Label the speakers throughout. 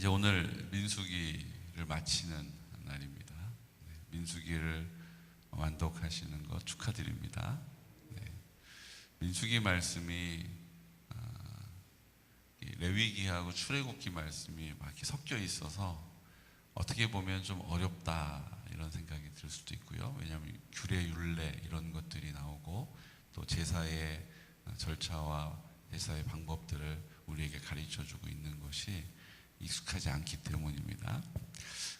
Speaker 1: 오늘 민수기를 마치는 날입니다. 민수기를 완독하시는 것 축하드립니다. 민수기 말씀이 레위기하고 출애굽기 말씀이 막 이렇게 섞여 있어서 어떻게 보면 좀 어렵다 이런 생각이 들 수도 있고요. 왜냐하면 규례, 율례 이런 것들이 나오고 또 제사의 절차와 제사의 방법들을 우리에게 가르쳐주고 있는 것이 익숙하지 않기 때문입니다.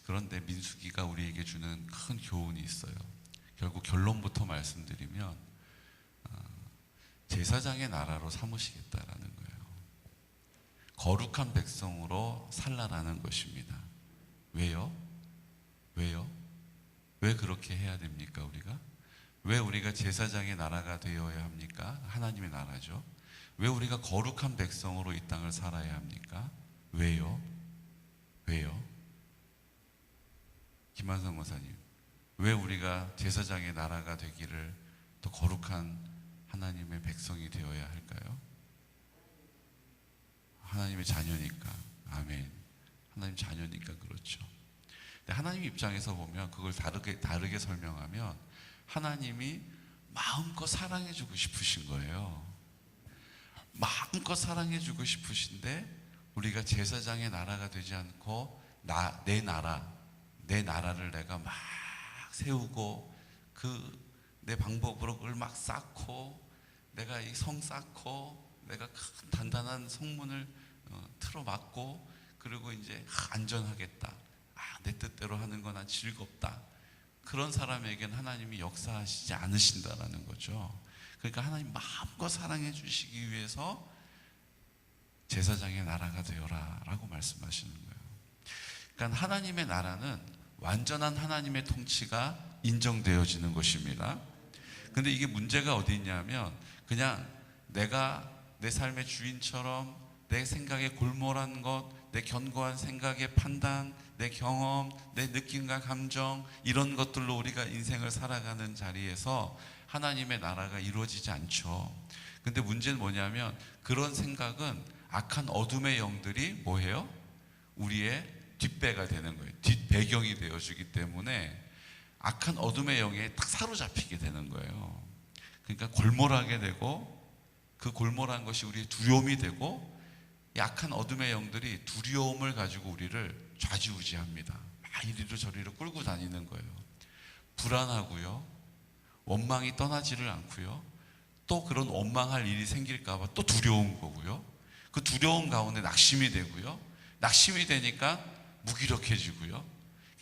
Speaker 1: 그런데 민수기가 우리에게 주는 큰 교훈이 있어요. 결국 결론부터 말씀드리면 제사장의 나라로 삼으시겠다라는 거예요. 거룩한 백성으로 살라라는 것입니다. 왜요? 왜요? 왜 그렇게 해야 됩니까, 우리가? 왜 우리가 제사장의 나라가 되어야 합니까? 하나님의 나라죠. 왜 우리가 거룩한 백성으로 이 땅을 살아야 합니까? 왜요? 왜요? 김한성 목사님, 왜 우리가 제사장의 나라가 되기를 더 거룩한 하나님의 백성이 되어야 할까요? 하나님의 자녀니까. 아멘. 하나님 자녀니까 그렇죠. 근데 하나님 입장에서 보면 그걸 다르게 설명하면 하나님이 마음껏 사랑해주고 싶으신 거예요. 마음껏 사랑해주고 싶으신데 우리가 제사장의 나라가 되지 않고 내 나라를 내가 막 세우고 내 방법으로 그걸 막 쌓고 내가 이 성 쌓고 내가 큰 단단한 성문을 틀어막고 그리고 이제 안전하겠다. 내 뜻대로 하는 건 난 즐겁다. 그런 사람에게는 하나님이 역사하시지 않으신다라는 거죠. 그러니까 하나님 마음껏 사랑해 주시기 위해서 제사장의 나라가 되어라 라고 말씀하시는 거예요. 그러니까 하나님의 나라는 완전한 하나님의 통치가 인정되어지는 것입니다. 근데 이게 문제가 어디 있냐면 그냥 내가 내 삶의 주인처럼 내 생각에 골몰한 것, 내 견고한 생각의 판단, 내 경험, 내 느낌과 감정 이런 것들로 우리가 인생을 살아가는 자리에서 하나님의 나라가 이루어지지 않죠. 근데 문제는 뭐냐면 그런 생각은 악한 어둠의 영들이 뭐해요? 우리의 뒷배가 되는 거예요. 뒷배경이 되어주기 때문에 악한 어둠의 영에 딱 사로잡히게 되는 거예요. 그러니까 골몰하게 되고 그 골몰한 것이 우리의 두려움이 되고 약한 어둠의 영들이 두려움을 가지고 우리를 좌지우지합니다. 막 이리로 저리로 끌고 다니는 거예요. 불안하고요. 원망이 떠나지를 않고요. 또 그런 원망할 일이 생길까 봐 또 두려운 거고요. 그 두려움 가운데 낙심이 되고요. 낙심이 되니까 무기력해지고요.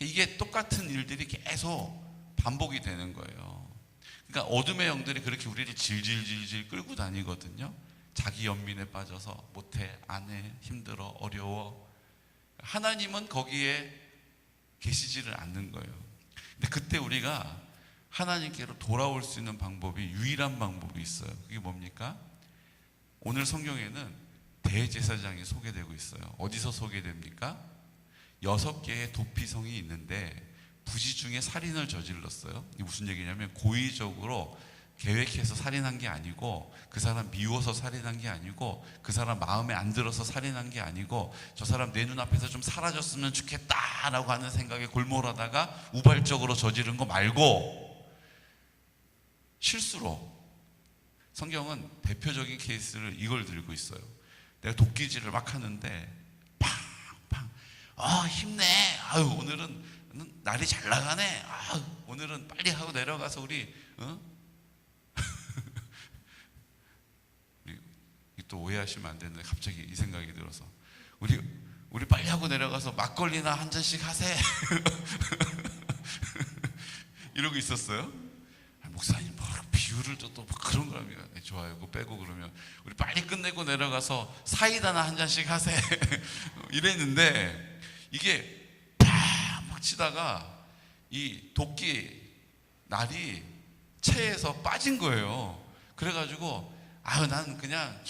Speaker 1: 이게 똑같은 일들이 계속 반복이 되는 거예요. 그러니까 어둠의 영들이 그렇게 우리를 질질질질 끌고 다니거든요. 자기 연민에 빠져서 못해, 안 해, 힘들어, 어려워. 하나님은 거기에 계시지를 않는 거예요. 근데 그때 우리가 하나님께로 돌아올 수 있는 방법이 유일한 방법이 있어요. 그게 뭡니까? 오늘 성경에는 대제사장이 소개되고 있어요. 어디서 소개됩니까? 6개의 도피성이 있는데 부지 중에 살인을 저질렀어요. 이게 무슨 얘기냐면 고의적으로 계획해서 살인한 게 아니고 그 사람 미워서 살인한 게 아니고 그 사람 마음에 안 들어서 살인한 게 아니고 저 사람 내 눈앞에서 좀 사라졌으면 좋겠다라고 하는 생각에 골몰하다가 우발적으로 저지른 거 말고 실수로. 성경은 대표적인 케이스를 이걸 들고 있어요. 내가 도끼질을 막 하는데 팡팡 힘내. 오늘은 날이 잘 나가네. 오늘은 빨리 하고 내려가서 우리 또 오해하시면 안 되는데 갑자기 이 생각이 들어서 우리 빨리 하고 내려가서 막걸리나 한 잔씩 하세. 이러고 있었어요. 목사님 뭐 비유를 또 그런 거라면 좋아요. 그거 빼고 그러면 우리 빨리 끝내고 내려가서 사이다나 한 잔씩 하세. 이랬는데 이게 막 치다가 이 도끼 날이 채에서 빠진 거예요. 그래가지고 난 그냥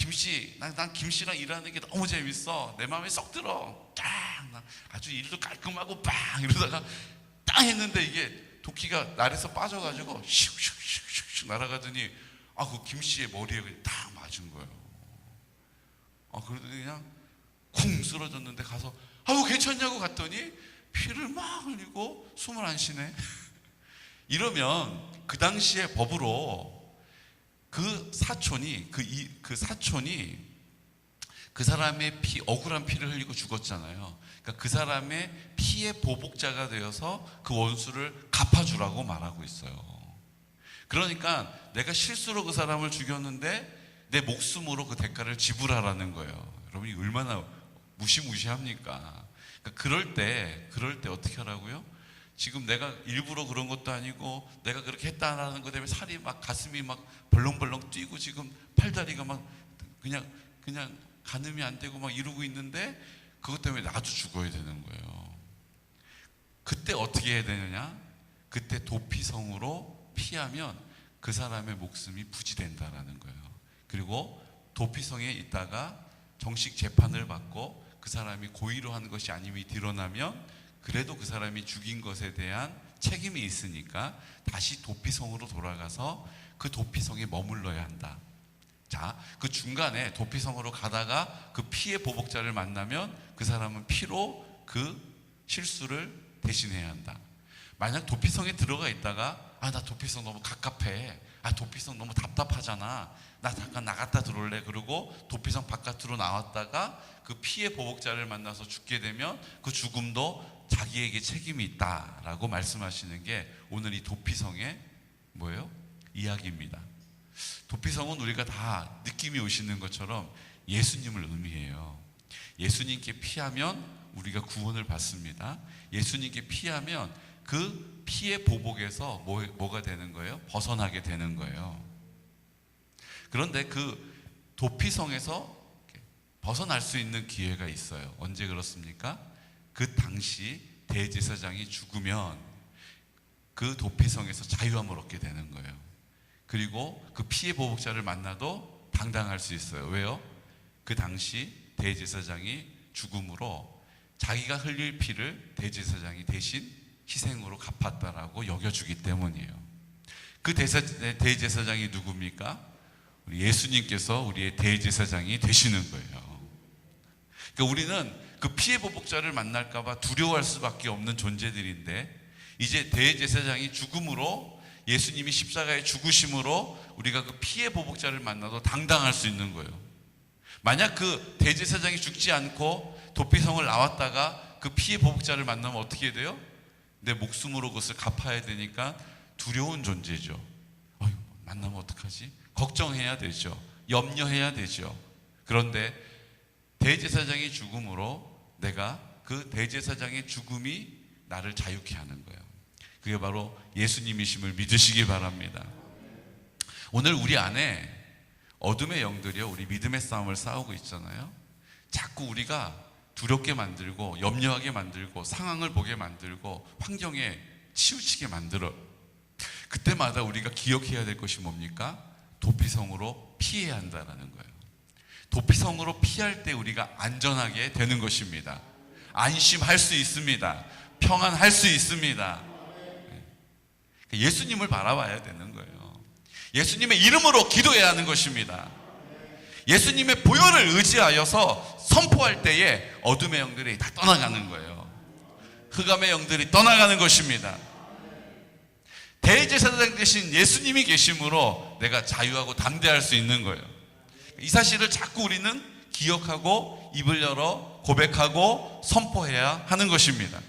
Speaker 1: 난 김씨랑 일하는 게 너무 재밌어. 내 마음에 쏙 들어. 난 아주 일도 깔끔하고 빵 이러다가 땅 했는데 이게 도끼가 날에서 빠져가지고 슉슉슉슉 날아가더니 그 김씨의 머리에 그냥 딱 맞은 거예요. 그러더니 그냥 쿵 쓰러졌는데 가서 아우 괜찮냐고 갔더니 피를 막 흘리고 숨을 안 쉬네. 이러면 그 당시의 법으로 그 사촌이 그 사람의 억울한 피를 흘리고 죽었잖아요. 그러니까 그 사람의 피의 보복자가 되어서 그 원수를 갚아주라고 말하고 있어요. 그러니까 내가 실수로 그 사람을 죽였는데 내 목숨으로 그 대가를 지불하라는 거예요. 여러분이 얼마나 무시무시합니까? 그러니까 그럴 때 어떻게 하라고요? 지금 내가 일부러 그런 것도 아니고 내가 그렇게 했다라는 것 때문에 살이 막 가슴이 막 벌렁벌렁 뛰고 지금 팔다리가 막 그냥 가늠이 안 되고 막 이러고 있는데 그것 때문에 나도 죽어야 되는 거예요. 그때 어떻게 해야 되느냐? 그때 도피성으로 피하면 그 사람의 목숨이 부지된다라는 거예요. 그리고 도피성에 있다가 정식 재판을 받고 그 사람이 고의로 한 것이 아님이 드러나면 그래도 그 사람이 죽인 것에 대한 책임이 있으니까 다시 도피성으로 돌아가서 그 도피성에 머물러야 한다. 자, 그 중간에 도피성으로 가다가 그 피의 보복자를 만나면 그 사람은 피로 그 실수를 대신해야 한다. 만약 도피성에 들어가 있다가 나 도피성 너무 갑갑해. 도피성 너무 답답하잖아. 나 잠깐 나갔다 들어올래. 그러고 도피성 바깥으로 나왔다가 그 피의 보복자를 만나서 죽게 되면 그 죽음도 자기에게 책임이 있다라고 말씀하시는 게 오늘 이 도피성의 뭐예요? 이야기입니다. 도피성은 우리가 다 느낌이 오시는 것처럼 예수님을 의미해요. 예수님께 피하면 우리가 구원을 받습니다. 예수님께 피하면 그 피의 보복에서 뭐가 되는 거예요? 벗어나게 되는 거예요. 그런데 그 도피성에서 벗어날 수 있는 기회가 있어요. 언제 그렇습니까? 그 당시 대제사장이 죽으면 그 도피성에서 자유함을 얻게 되는 거예요. 그리고 그 피의 보복자를 만나도 당당할 수 있어요. 왜요? 그 당시 대제사장이 죽음으로 자기가 흘릴 피를 대제사장이 대신 희생으로 갚았다라고 여겨주기 때문이에요. 그 대제사장이 누굽니까? 우리 예수님께서 우리의 대제사장이 되시는 거예요. 그러니까 우리는 그 피의 보복자를 만날까봐 두려워할 수밖에 없는 존재들인데 이제 대제사장이 죽음으로 예수님이 십자가에 죽으심으로 우리가 그 피의 보복자를 만나도 당당할 수 있는 거예요. 만약 그 대제사장이 죽지 않고 도피성을 나왔다가 그 피의 보복자를 만나면 어떻게 돼요? 내 목숨으로 그것을 갚아야 되니까 두려운 존재죠. 만나면 어떡하지? 걱정해야 되죠. 염려해야 되죠. 그런데 대제사장의 죽음으로 내가 그 대제사장의 죽음이 나를 자유케 하는 거예요. 그게 바로 예수님이심을 믿으시기 바랍니다. 오늘 우리 안에 어둠의 영들이요, 우리 믿음의 싸움을 싸우고 있잖아요. 자꾸 우리가 두렵게 만들고 염려하게 만들고 상황을 보게 만들고 환경에 치우치게 만들어. 그때마다 우리가 기억해야 될 것이 뭡니까? 도피성으로 피해야 한다는 거예요. 도피성으로 피할 때 우리가 안전하게 되는 것입니다. 안심할 수 있습니다. 평안할 수 있습니다. 예수님을 바라봐야 되는 거예요. 예수님의 이름으로 기도해야 하는 것입니다. 예수님의 보혈을 의지하여서 선포할 때에 어둠의 영들이 다 떠나가는 거예요. 흑암의 영들이 떠나가는 것입니다. 대제사장 대신 예수님이 계심으로 내가 자유하고 담대할 수 있는 거예요. 이 사실을 자꾸 우리는 기억하고 입을 열어 고백하고 선포해야 하는 것입니다.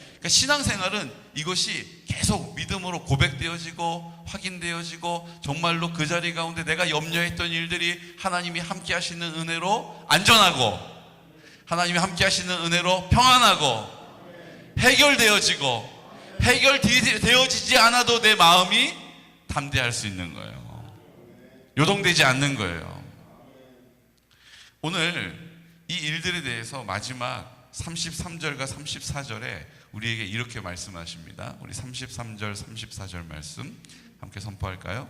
Speaker 1: 그러니까 신앙생활은 이것이 계속 믿음으로 고백되어지고 확인되어지고 정말로 그 자리 가운데 내가 염려했던 일들이 하나님이 함께 하시는 은혜로 안전하고 하나님이 함께 하시는 은혜로 평안하고 해결되어지고 해결되어지지 않아도 내 마음이 담대할 수 있는 거예요. 요동되지 않는 거예요. 오늘 이 일들에 대해서 마지막 33절과 34절에 우리에게 이렇게 말씀하십니다. 우리 33절, 34절 말씀 함께 선포할까요?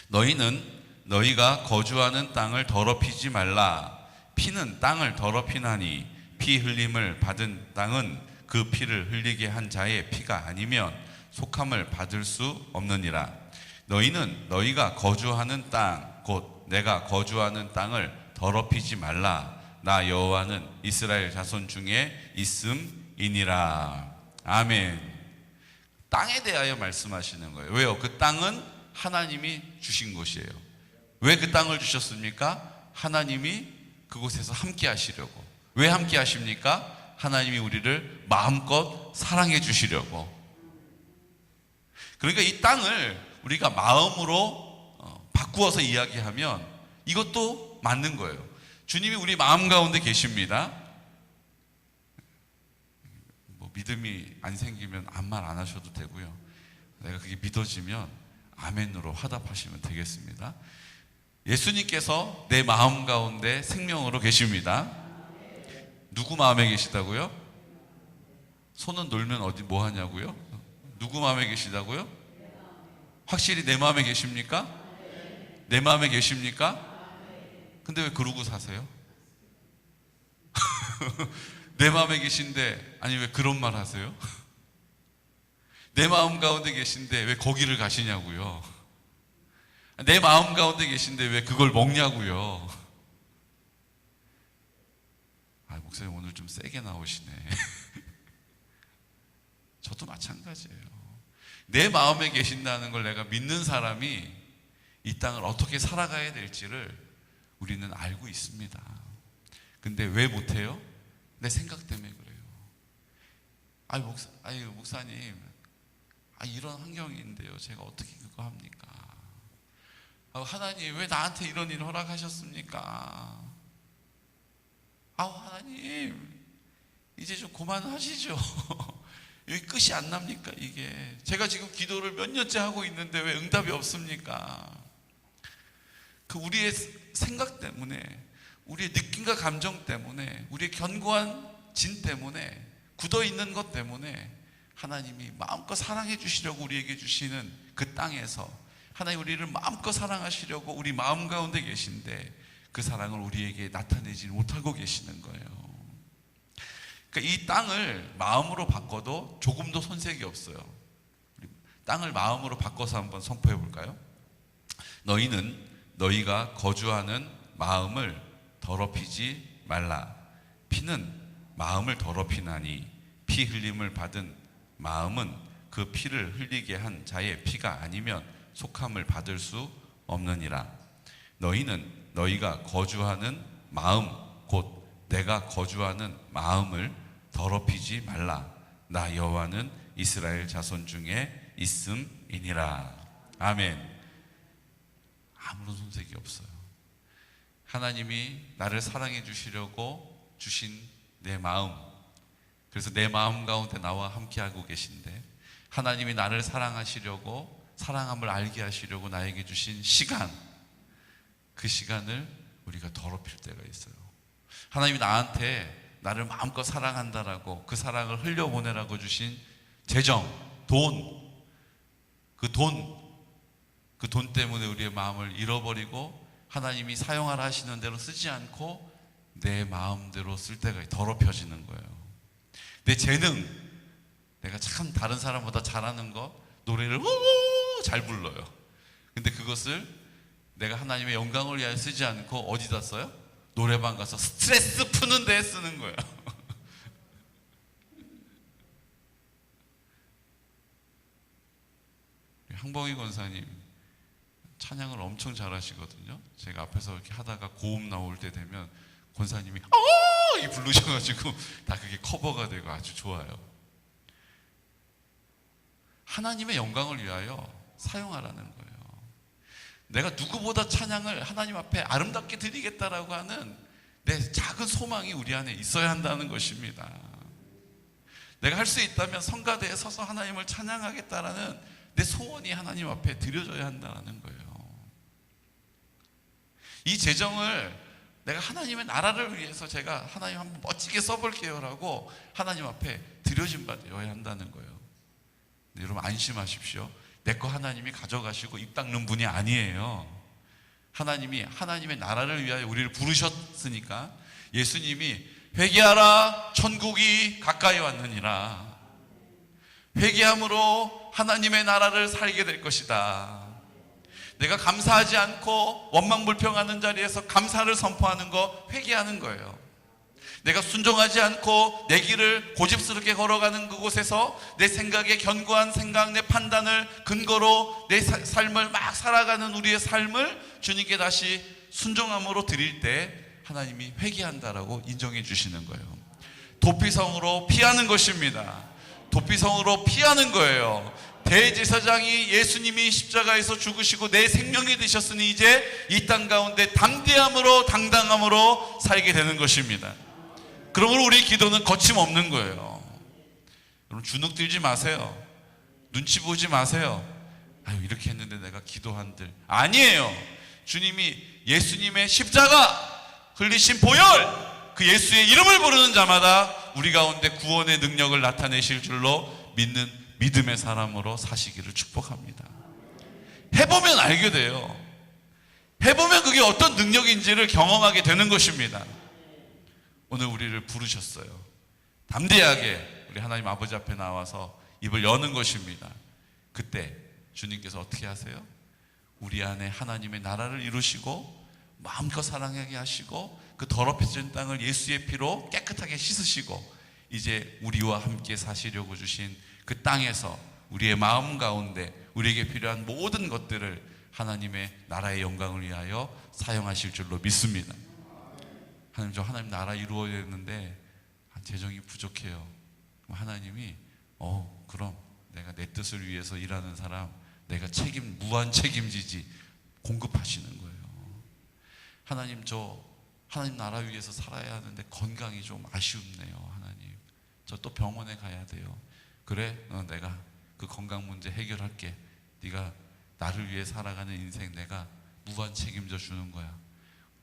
Speaker 1: 너희는 너희가 거주하는 땅을 더럽히지 말라. 피는 땅을 더럽히나니 피 흘림을 받은 땅은 그 피를 흘리게 한 자의 피가 아니면 속함을 받을 수 없느니라. 너희는 너희가 거주하는 땅, 곧 내가 거주하는 땅을 더럽히지 말라. 나 여호와는 이스라엘 자손 중에 있음이니라. 아멘. 땅에 대하여 말씀하시는 거예요. 왜요? 그 땅은 하나님이 주신 것이에요. 왜 그 땅을 주셨습니까? 하나님이 그곳에서 함께 하시려고. 왜 함께 하십니까? 하나님이 우리를 마음껏 사랑해 주시려고. 그러니까 이 땅을 우리가 마음으로 바꾸어서 이야기하면 이것도 맞는 거예요. 주님이 우리 마음 가운데 계십니다. 뭐 믿음이 안 생기면 아무 말 안 하셔도 되고요. 내가 그게 믿어지면 아멘으로 화답하시면 되겠습니다. 예수님께서 내 마음 가운데 생명으로 계십니다. 누구 마음에 계시다고요? 손은 놀면 어디 뭐 하냐고요? 누구 마음에 계시다고요? 확실히 내 마음에 계십니까? 내 마음에 계십니까? 근데 왜 그러고 사세요? 내 마음에 계신데, 아니 왜 그런 말 하세요? 내 마음 가운데 계신데 왜 거기를 가시냐고요? 내 마음 가운데 계신데 왜 그걸 먹냐고요? 아, 목사님 오늘 좀 세게 나오시네. 저도 마찬가지예요. 내 마음에 계신다는 걸 내가 믿는 사람이 이 땅을 어떻게 살아가야 될지를 우리는 알고 있습니다. 근데 왜 못해요? 내 생각 때문에 그래요. 목사님, 이런 환경인데요. 제가 어떻게 그거 합니까? 하나님, 왜 나한테 이런 일 허락하셨습니까? 하나님, 이제 좀 그만하시죠. 여기 끝이 안 납니까, 이게? 제가 지금 기도를 몇 년째 하고 있는데 왜 응답이 없습니까? 그 우리의 생각 때문에, 우리의 느낌과 감정 때문에, 우리의 견고한 진 때문에, 굳어있는 것 때문에 하나님이 마음껏 사랑해 주시려고 우리에게 주시는 그 땅에서 하나님 우리를 마음껏 사랑하시려고 우리 마음 가운데 계신데 그 사랑을 우리에게 나타내지 못하고 계시는 거예요. 그러니까 이 땅을 마음으로 바꿔도 조금도 손색이 없어요. 땅을 마음으로 바꿔서 한번 선포해 볼까요? 너희는 너희가 거주하는 마음을 더럽히지 말라. 피는 마음을 더럽히나니 피 흘림을 받은 마음은 그 피를 흘리게 한 자의 피가 아니면 속함을 받을 수 없느니라. 너희는 너희가 거주하는 마음 곧 내가 거주하는 마음을 더럽히지 말라. 나 여호와는 이스라엘 자손 중에 있음이니라. 아멘. 아무런 손색이 없어요. 하나님이 나를 사랑해 주시려고 주신 내 마음, 그래서 내 마음 가운데 나와 함께하고 계신데 하나님이 나를 사랑하시려고 사랑함을 알게 하시려고 나에게 주신 시간, 그 시간을 우리가 더럽힐 때가 있어요. 하나님이 나한테 나를 마음껏 사랑한다라고 그 사랑을 흘려보내라고 주신 재정, 돈, 그 돈 때문에 우리의 마음을 잃어버리고 하나님이 사용하라 하시는 대로 쓰지 않고 내 마음대로 쓸 때가 더럽혀지는 거예요. 내 재능, 내가 참 다른 사람보다 잘하는 거, 노래를 잘 불러요. 근데 그것을 내가 하나님의 영광을 위하여 쓰지 않고 어디다 써요? 노래방 가서 스트레스 푸는 데 쓰는 거예요. 항봉이 권사님 찬양을 엄청 잘하시거든요. 제가 앞에서 이렇게 하다가 고음 나올 때 되면 권사님이 이 부르셔가지고 다 그게 커버가 되고 아주 좋아요. 하나님의 영광을 위하여 사용하라는 거예요. 내가 누구보다 찬양을 하나님 앞에 아름답게 드리겠다라고 하는 내 작은 소망이 우리 안에 있어야 한다는 것입니다. 내가 할 수 있다면 성가대에 서서 하나님을 찬양하겠다라는 내 소원이 하나님 앞에 드려져야 한다는 거예요. 이 재정을 내가 하나님의 나라를 위해서 제가 하나님 한번 멋지게 써볼게요라고 하나님 앞에 드려진 바 되어야 한다는 거예요. 여러분 안심하십시오. 내 거 하나님이 가져가시고 입 닦는 분이 아니에요. 하나님이 하나님의 나라를 위하여 우리를 부르셨으니까 예수님이 회개하라 천국이 가까이 왔느니라. 회개함으로 하나님의 나라를 살게 될 것이다. 내가 감사하지 않고 원망불평하는 자리에서 감사를 선포하는 거, 회개하는 거예요. 내가 순종하지 않고 내 길을 고집스럽게 걸어가는 그곳에서 내 생각에 견고한 생각, 내 판단을 근거로 내 삶을 막 살아가는 우리의 삶을 주님께 다시 순종함으로 드릴 때 하나님이 회개한다라고 인정해 주시는 거예요. 도피성으로 피하는 것입니다. 도피성으로 피하는 거예요. 대제사장이 예수님이 십자가에서 죽으시고 내 생명이 되셨으니 이제 이 땅 가운데 담대함으로 당당함으로 살게 되는 것입니다. 그러므로 우리 기도는 거침없는 거예요. 여러분 주눅 들지 마세요. 눈치 보지 마세요. 아유 이렇게 했는데 내가 기도한들. 아니에요. 주님이 예수님의 십자가 흘리신 보혈, 그 예수의 이름을 부르는 자마다 우리 가운데 구원의 능력을 나타내실 줄로 믿는 믿음의 사람으로 사시기를 축복합니다. 해보면 알게 돼요. 해보면 그게 어떤 능력인지를 경험하게 되는 것입니다. 오늘 우리를 부르셨어요. 담대하게 우리 하나님 아버지 앞에 나와서 입을 여는 것입니다. 그때 주님께서 어떻게 하세요? 우리 안에 하나님의 나라를 이루시고 마음껏 사랑하게 하시고 그 더럽혀진 땅을 예수의 피로 깨끗하게 씻으시고 이제 우리와 함께 사시려고 주신 그 땅에서 우리의 마음 가운데 우리에게 필요한 모든 것들을 하나님의 나라의 영광을 위하여 사용하실 줄로 믿습니다. 하나님, 저 하나님 나라 이루어야 되는데 재정이 부족해요. 하나님이 그럼 내가 내 뜻을 위해서 일하는 사람 내가 무한 책임지지 공급하시는 거예요. 하나님, 저 하나님 나라 위해서 살아야 하는데 건강이 좀 아쉬운네요. 하나님, 저 또 병원에 가야 돼요. 그래, 내가 그 건강 문제 해결할게. 네가 나를 위해 살아가는 인생 내가 무한 책임져 주는 거야.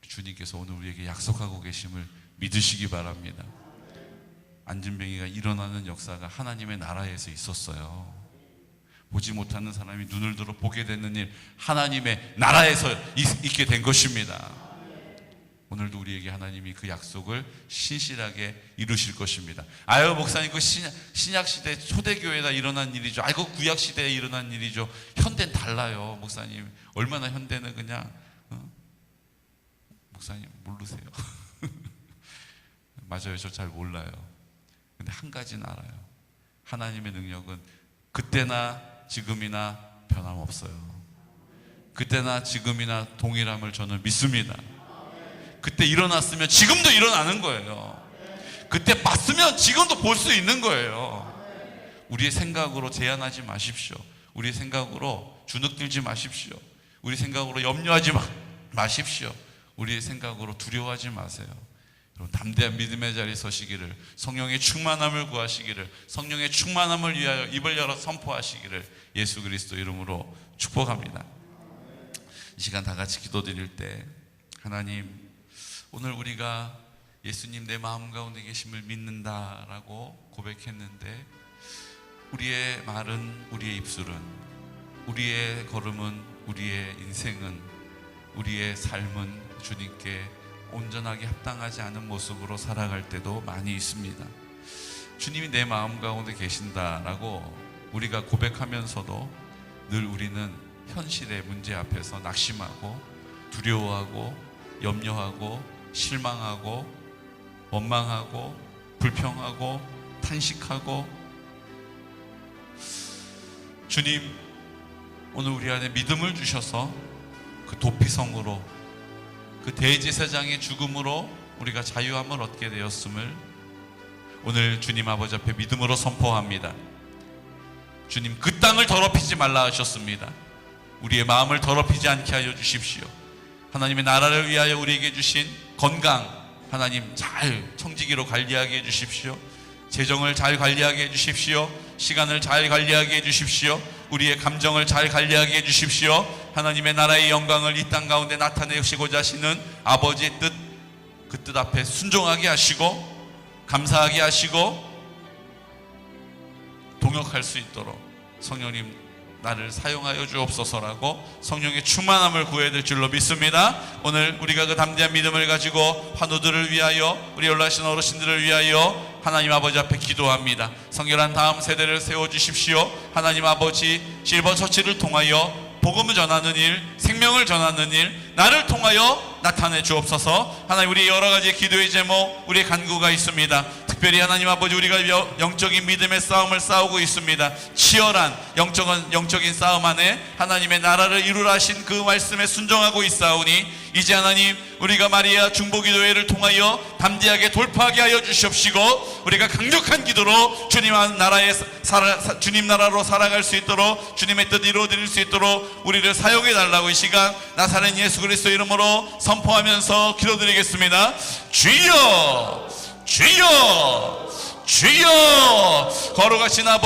Speaker 1: 주님께서 오늘 우리에게 약속하고 계심을 믿으시기 바랍니다. 안진뱅이가 일어나는 역사가 하나님의 나라에서 있었어요. 보지 못하는 사람이 눈을 들어 보게 되는 일, 하나님의 나라에서 있게 된 것입니다. 오늘도 우리에게 하나님이 그 약속을 신실하게 이루실 것입니다. 아유 목사님, 그 신약시대 초대교회다 일어난 일이죠. 아이고 구약시대에 일어난 일이죠. 현대는 달라요. 목사님, 얼마나 현대는 그냥 목사님 모르세요. 맞아요, 저 잘 몰라요. 근데 한 가지는 알아요. 하나님의 능력은 그때나 지금이나 변함없어요. 그때나 지금이나 동일함을 저는 믿습니다. 그때 일어났으면 지금도 일어나는 거예요. 그때 봤으면 지금도 볼 수 있는 거예요. 우리의 생각으로 제한하지 마십시오. 우리의 생각으로 주눅들지 마십시오. 우리 생각으로 염려하지 마십시오. 우리의 생각으로 두려워하지 마세요. 여러분, 담대한 믿음의 자리에 서시기를, 성령의 충만함을 구하시기를, 성령의 충만함을 위하여 입을 열어 선포하시기를 예수 그리스도 이름으로 축복합니다. 이 시간 다 같이 기도드릴 때, 하나님, 오늘 우리가 예수님 내 마음 가운데 계심을 믿는다라고 고백했는데 우리의 말은, 우리의 입술은, 우리의 걸음은, 우리의 인생은, 우리의 삶은 주님께 온전하게 합당하지 않은 모습으로 살아갈 때도 많이 있습니다. 주님이 내 마음 가운데 계신다라고 우리가 고백하면서도 늘 우리는 현실의 문제 앞에서 낙심하고 두려워하고 염려하고 실망하고 원망하고 불평하고 탄식하고, 주님 오늘 우리 안에 믿음을 주셔서 그 도피성으로, 그 대제사장의 죽음으로 우리가 자유함을 얻게 되었음을 오늘 주님 아버지 앞에 믿음으로 선포합니다. 주님, 그 땅을 더럽히지 말라 하셨습니다. 우리의 마음을 더럽히지 않게 하여 주십시오. 하나님의 나라를 위하여 우리에게 주신 건강, 하나님 잘 청지기로 관리하게 해주십시오. 재정을 잘 관리하게 해주십시오. 시간을 잘 관리하게 해주십시오. 우리의 감정을 잘 관리하게 해주십시오. 하나님의 나라의 영광을 이 땅 가운데 나타내시고자 하시는 아버지의 뜻, 그 뜻 앞에 순종하게 하시고 감사하게 하시고 동역할 수 있도록 성령님 나를 사용하여 주옵소서라고 성령의 충만함을 구해야 될 줄로 믿습니다. 오늘 우리가 그 담대한 믿음을 가지고 환우들을 위하여, 우리 연락하신 어르신들을 위하여 하나님 아버지 앞에 기도합니다. 성결한 다음 세대를 세워주십시오. 하나님 아버지, 실버처치를 통하여 복음을 전하는 일, 생명을 전하는 일, 나를 통하여 나타내 주옵소서. 하나님, 우리 여러 가지 기도의 제목, 우리의 간구가 있습니다. 특별히 하나님 아버지, 우리가 영적인 믿음의 싸움을 싸우고 있습니다. 치열한 영적인 싸움 안에 하나님의 나라를 이루라 하신 그 말씀에 순종하고 있사오니 이제 하나님, 우리가 마리아 중보기도회를 통하여 담대하게 돌파하게 하여 주시옵시고, 우리가 강력한 기도로 주님 나라로 살아갈 수 있도록, 주님의 뜻 이루어드릴 수 있도록 우리를 사용해 달라고 이 시간 나사렛 예수 그리스도 이름으로 선포하면서 기도드리겠습니다. 주여, 주여, 주여. 거룩하신 아버지,